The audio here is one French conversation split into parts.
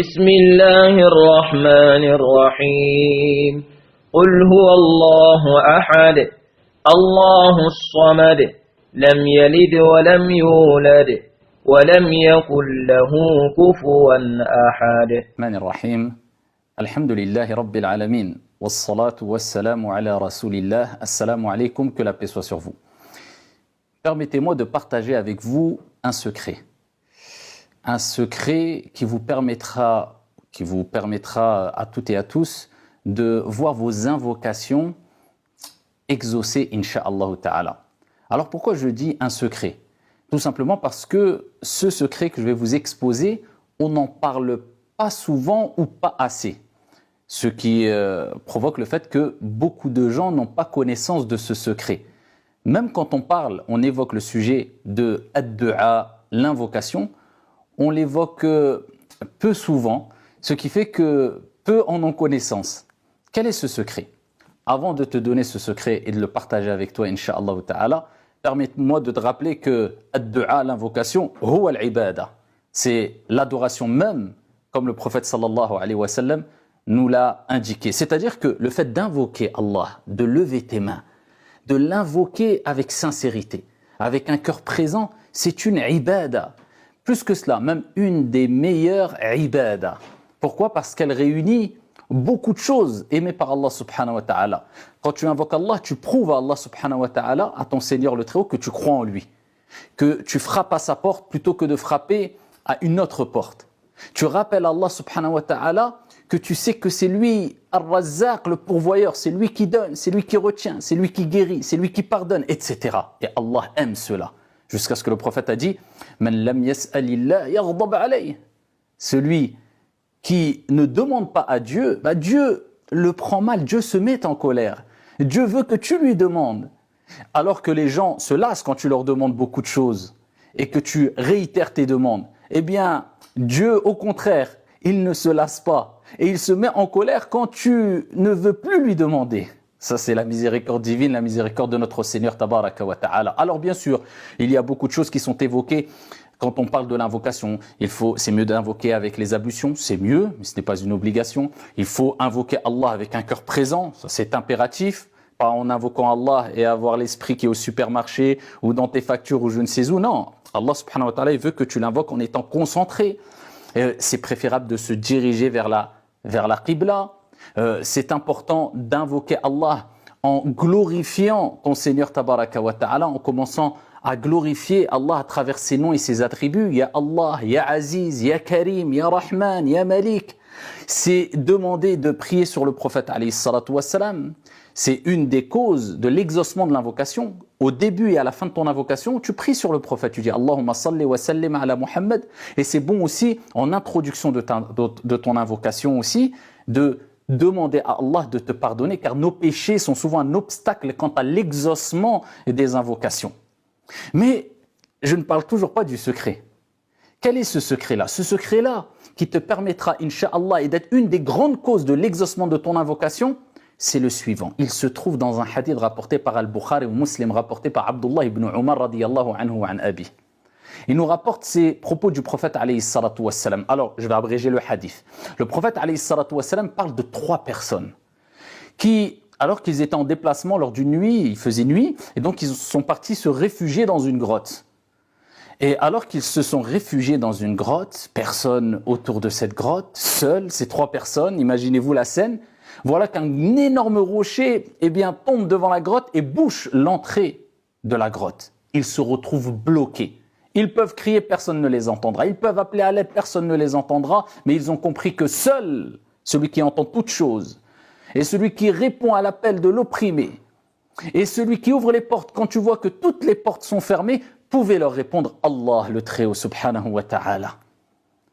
بسم الله الرحمن الرحيم قل هو الله أحد الله الصمد لم يلد ولم يولد ولم يكن له كفوا أحد. الرحمن الرحيم الحمد لله رب العالمين والصلاة والسلام على رسول الله. Assalamu alaikum, que la paix soit sur vous. Permettez-moi de partager avec vous un secret. Un secret qui vous permettra à toutes et à tous de voir vos invocations exaucées, incha'Allah ta'ala. Alors pourquoi je dis un secret? Tout simplement parce que ce secret que je vais vous exposer, on n'en parle pas souvent ou pas assez. Ce qui provoque le fait que beaucoup de gens n'ont pas connaissance de ce secret. Même quand on évoque le sujet de ad-du'a, l'invocation, on l'évoque peu souvent, ce qui fait que peu en ont connaissance. Quel est ce secret? Avant de te donner ce secret et de le partager avec toi, incha'Allah ta'ala, permets-moi de te rappeler que ad-du'a, l'invocation, huwa al-ibada. C'est l'adoration même, comme le prophète sallallahu alayhi wa sallam nous l'a indiqué. C'est-à-dire que le fait d'invoquer Allah, de lever tes mains, de l'invoquer avec sincérité, avec un cœur présent, c'est une ibada. Plus que cela, même une des meilleures ibadah. Pourquoi? Parce qu'elle réunit beaucoup de choses aimées par Allah subhanahu wa ta'ala. Quand tu invoques Allah, tu prouves à Allah subhanahu wa ta'ala, à ton Seigneur le Très-Haut, que tu crois en lui. Que tu frappes à sa porte plutôt que de frapper à une autre porte. Tu rappelles à Allah subhanahu wa ta'ala que tu sais que c'est lui, Ar-Razzaq, le pourvoyeur, c'est lui qui donne, c'est lui qui retient, c'est lui qui guérit, c'est lui qui pardonne, etc. Et Allah aime cela. Jusqu'à ce que le prophète a dit Man lam yas'alillah yaghdab alayh. Celui qui ne demande pas à Dieu, Dieu le prend mal, Dieu se met en colère. Dieu veut que tu lui demandes. Alors que les gens se lassent quand tu leur demandes beaucoup de choses et que tu réitères tes demandes. Eh bien, Dieu, au contraire, il ne se lasse pas et il se met en colère quand tu ne veux plus lui demander. Ça, c'est la miséricorde divine, la miséricorde de notre Seigneur Tabaraka wa Ta'ala. Alors, bien sûr, il y a beaucoup de choses qui sont évoquées quand on parle de l'invocation. C'est mieux d'invoquer avec les ablutions, c'est mieux, mais ce n'est pas une obligation. Il faut invoquer Allah avec un cœur présent, ça c'est impératif. Pas en invoquant Allah et avoir l'esprit qui est au supermarché ou dans tes factures ou je ne sais où. Non, Allah subhanahu wa ta'ala, il veut que tu l'invoques en étant concentré. C'est préférable de se diriger vers la qibla. C'est important d'invoquer Allah en glorifiant ton Seigneur Tabaraka wa Ta'ala, en commençant à glorifier Allah à travers ses noms et ses attributs. Ya Allah, Ya Aziz, Ya Karim, Ya Rahman, Ya Malik. C'est demander de prier sur le prophète alayhi salatu wassalam. C'est une des causes de l'exaucement de l'invocation. Au début et à la fin de ton invocation, tu pries sur le prophète. Tu dis Allahumma salli wa sallim ala Muhammad. Et c'est bon aussi, en introduction de ton invocation aussi, de demander à Allah de te pardonner, car nos péchés sont souvent un obstacle quant à l'exaucement des invocations. Mais je ne parle toujours pas du secret. Quel est ce secret-là? Ce secret-là qui te permettra, incha'Allah, et d'être une des grandes causes de l'exaucement de ton invocation, c'est le suivant. Il se trouve dans un hadith rapporté par Al-Bukhari ou Muslim, rapporté par Abdullah ibn Umar radiyallahu anhu wa an abi. Il nous rapporte ces propos du prophète alayhi salatu wassalam. Alors, je vais abréger le hadith. Le prophète alayhi salatu wassalam parle de 3 personnes qui, alors qu'ils étaient en déplacement lors d'une nuit, il faisait nuit, et donc ils sont partis se réfugier dans une grotte. Et alors qu'ils se sont réfugiés dans une grotte, personne autour de cette grotte, seuls, ces 3 personnes, imaginez-vous la scène, voilà qu'un énorme rocher tombe devant la grotte et bouche l'entrée de la grotte. Ils se retrouvent bloqués. Ils peuvent crier, personne ne les entendra. Ils peuvent appeler à l'aide, personne ne les entendra. Mais ils ont compris que seul celui qui entend toutes choses et celui qui répond à l'appel de l'opprimé et celui qui ouvre les portes quand tu vois que toutes les portes sont fermées, pouvait leur répondre Allah le Très-Haut subhanahu wa ta'ala.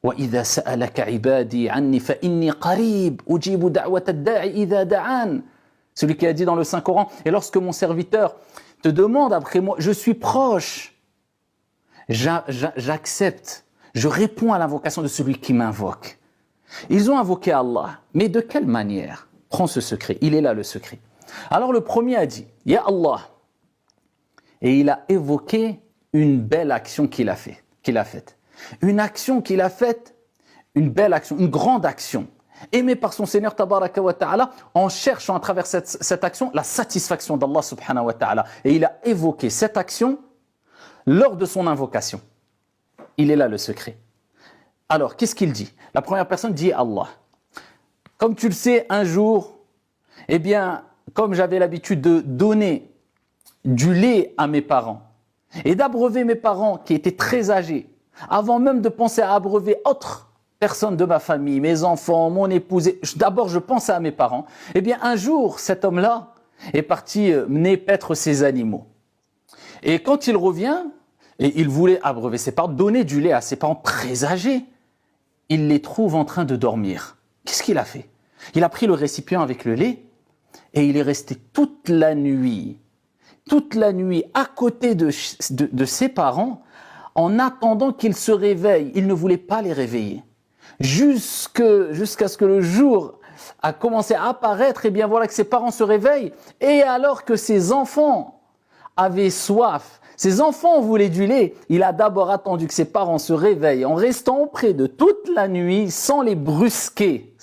وَإِذَا سَأَلَكَ عِبَادِي عَنِّي فَإِنِّي قَرِيبٌ أُجِيبُ دَعْوَةَ الدَّاعِ إِذَا دَعَانِ. Celui qui a dit dans le Saint-Coran, et lorsque mon serviteur te demande après moi, je suis proche. J'accepte, je réponds à l'invocation de celui qui m'invoque. Ils ont invoqué Allah, mais de quelle manière? Prends ce secret, il est là le secret. Alors le premier a dit, Ya Allah, et il a évoqué une belle action qu'il a faite. Une action qu'il a faite une belle action, une grande action, aimée par son Seigneur Tabaraka wa Ta'ala, en cherchant à travers cette action la satisfaction d'Allah Subhanahu wa Ta'ala. Et il a évoqué cette action lors de son invocation. Il est là le secret. Alors, qu'est-ce qu'il dit? La première personne dit Allah. Comme tu le sais, un jour, eh bien, comme j'avais l'habitude de donner du lait à mes parents et d'abreuver mes parents qui étaient très âgés, avant même de penser à abreuver autres personnes de ma famille, mes enfants, mon épouse, d'abord je pensais à mes parents, eh bien un jour cet homme-là est parti mener paître ses animaux. Et quand il revient, et il voulait abreuver ses parents, donner du lait à ses parents très âgés, il les trouve en train de dormir. Qu'est-ce qu'il a fait? Il a pris le récipient avec le lait et il est resté toute la nuit à côté de ses parents en attendant qu'ils se réveillent. Il ne voulait pas les réveiller. Jusqu'à ce que le jour a commencé à apparaître, et bien voilà que ses parents se réveillent, et alors que ses enfants avaient soif, ses enfants voulaient du lait, il a d'abord attendu que ses parents se réveillent en restant auprès de toute la nuit sans les brusquer,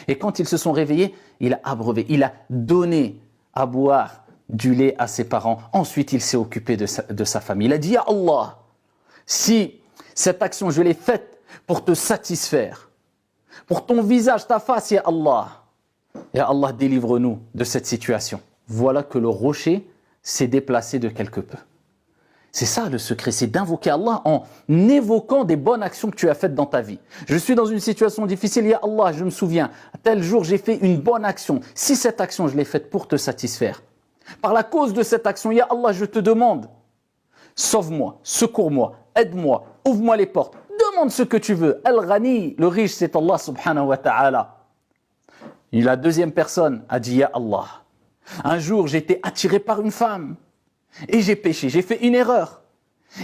et quand ils se sont réveillés, il a abreuvé, il a donné à boire du lait à ses parents. Ensuite, il s'est occupé de sa famille. Il a dit, « Ya Allah, si cette action, je l'ai faite pour te satisfaire, pour ton visage, ta face, Ya Allah, délivre-nous de cette situation. » Voilà que le rocher s'est déplacé de quelque peu. C'est ça le secret, c'est d'invoquer Allah en évoquant des bonnes actions que tu as faites dans ta vie. Je suis dans une situation difficile, Ya Allah, je me souviens, tel jour j'ai fait une bonne action. Si cette action, je l'ai faite pour te satisfaire, par la cause de cette action, Ya Allah, je te demande, sauve-moi, secours-moi, aide-moi, ouvre-moi les portes, demande ce que tu veux. Al-Ghani, le riche, c'est Allah subhanahu wa ta'ala. Et la deuxième personne a dit, Ya Allah, un jour j'ai été attiré par une femme et j'ai péché, j'ai fait une erreur.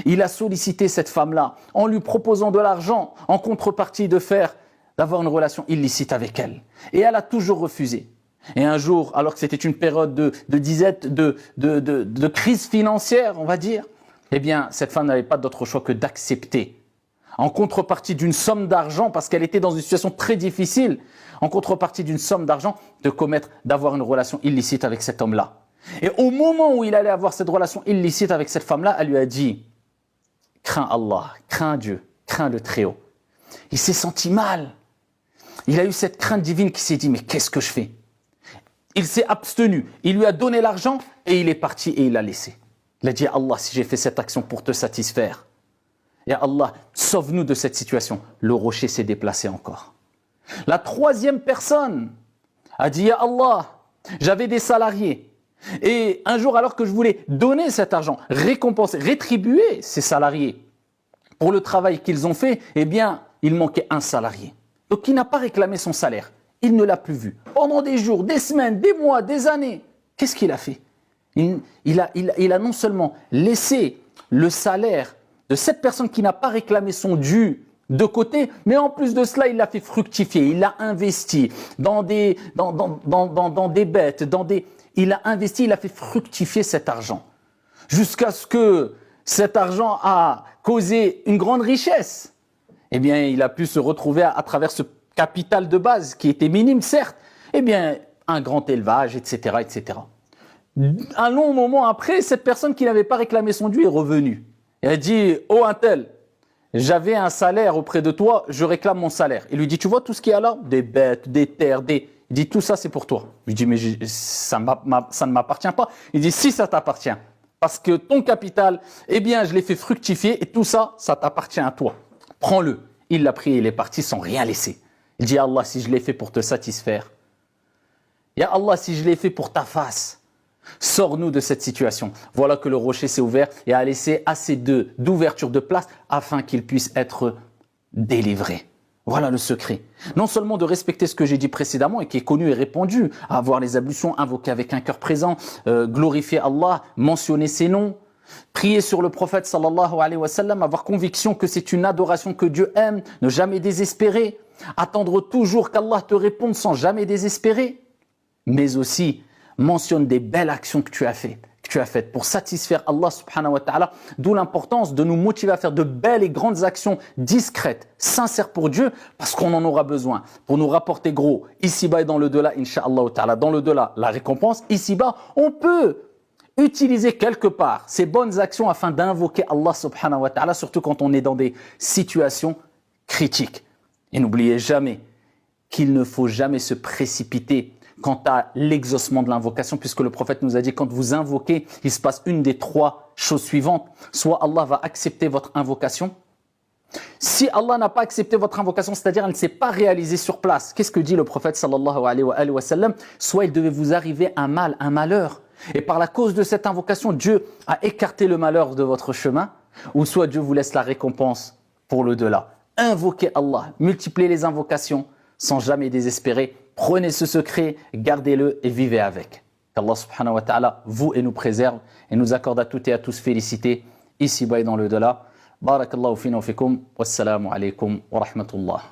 Il a sollicité cette femme-là en lui proposant de l'argent en contrepartie d'avoir une relation illicite avec elle. Et elle a toujours refusé. Et un jour, alors que c'était une période de disette, de crise financière, on va dire, eh bien, cette femme n'avait pas d'autre choix que d'accepter. En contrepartie d'une somme d'argent, parce qu'elle était dans une situation très difficile, en contrepartie d'une somme d'argent, d'avoir une relation illicite avec cet homme-là. Et au moment où il allait avoir cette relation illicite avec cette femme-là, elle lui a dit, crains Allah, crains Dieu, crains le Très-Haut. Il s'est senti mal. Il a eu cette crainte divine qui s'est dit, mais qu'est-ce que je fais? Il s'est abstenu, il lui a donné l'argent et il est parti et il l'a laissé. Il a dit, Allah, si j'ai fait cette action pour te satisfaire, Ya Allah, sauve-nous de cette situation. Le rocher s'est déplacé encore. La troisième personne a dit, Ya Allah, j'avais des salariés. Et un jour, alors que je voulais donner cet argent, récompenser, rétribuer ces salariés pour le travail qu'ils ont fait, eh bien, il manquait un salarié. Donc, il n'a pas réclamé son salaire. Il ne l'a plus vu. Pendant des jours, des semaines, des mois, des années, qu'est-ce qu'il a fait? Il a non seulement laissé le salaire de cette personne qui n'a pas réclamé son dû de côté, mais en plus de cela, il l'a fait fructifier, il l'a investi dans des bêtes, il a investi, il a fait fructifier cet argent. Jusqu'à ce que cet argent a causé une grande richesse. Eh bien, il a pu se retrouver à travers ce capital de base, qui était minime, certes, eh bien, un grand élevage, etc., etc. Un long moment après, cette personne qui n'avait pas réclamé son dû est revenue. Elle a dit, oh un tel, j'avais un salaire auprès de toi, je réclame mon salaire. Il lui dit, tu vois tout ce qu'il y a là? Des bêtes, des terres, Il dit, tout ça c'est pour toi. Je lui dis, mais ça ne m'appartient pas. Il dit, si ça t'appartient. Parce que ton capital, eh bien, je l'ai fait fructifier et tout ça, ça t'appartient à toi. Prends-le. Il l'a pris et il est parti sans rien laisser. Il dit, Allah, si je l'ai fait pour te satisfaire, Ya Allah, si je l'ai fait pour ta face, sors-nous de cette situation. Voilà que le rocher s'est ouvert et a laissé assez d'ouverture de place afin qu'il puisse être délivré. Voilà le secret. Non seulement de respecter ce que j'ai dit précédemment et qui est connu et répandu, à avoir les ablutions, invoquer avec un cœur présent, glorifier Allah, mentionner ses noms, prier sur le prophète sallallahu alayhi wa sallam, avoir conviction que c'est une adoration que Dieu aime, ne jamais désespérer, attendre toujours qu'Allah te réponde sans jamais désespérer, mais aussi mentionne des belles actions que tu as faites, que tu as faites pour satisfaire Allah subhanahu wa ta'ala. D'où l'importance de nous motiver à faire de belles et grandes actions discrètes, sincères pour Dieu, parce qu'on en aura besoin pour nous rapporter gros ici-bas et dans le delà, incha'Allah ta'ala. Dans le delà, la récompense. Ici-bas, on peut utiliser quelque part ces bonnes actions afin d'invoquer Allah subhanahu wa ta'ala, surtout quand on est dans des situations critiques. Et n'oubliez jamais qu'il ne faut jamais se précipiter quant à l'exaucement de l'invocation, puisque le prophète nous a dit, quand vous invoquez, il se passe une des trois choses suivantes. Soit Allah va accepter votre invocation. Si Allah n'a pas accepté votre invocation, c'est-à-dire elle ne s'est pas réalisée sur place, qu'est-ce que dit le prophète sallallahu alayhi wa sallam? Soit il devait vous arriver un mal, un malheur, et par la cause de cette invocation, Dieu a écarté le malheur de votre chemin, ou soit Dieu vous laisse la récompense pour le delà. Invoquez Allah, multipliez les invocations sans jamais désespérer. Prenez ce secret, gardez-le et vivez avec. Qu'Allah subhanahu wa ta'ala vous et nous préserve et nous accorde à toutes et à tous félicité ici-bas et dans le delà. Barakallahu fina wa fikum. Wassalamu alaikum wa rahmatullah.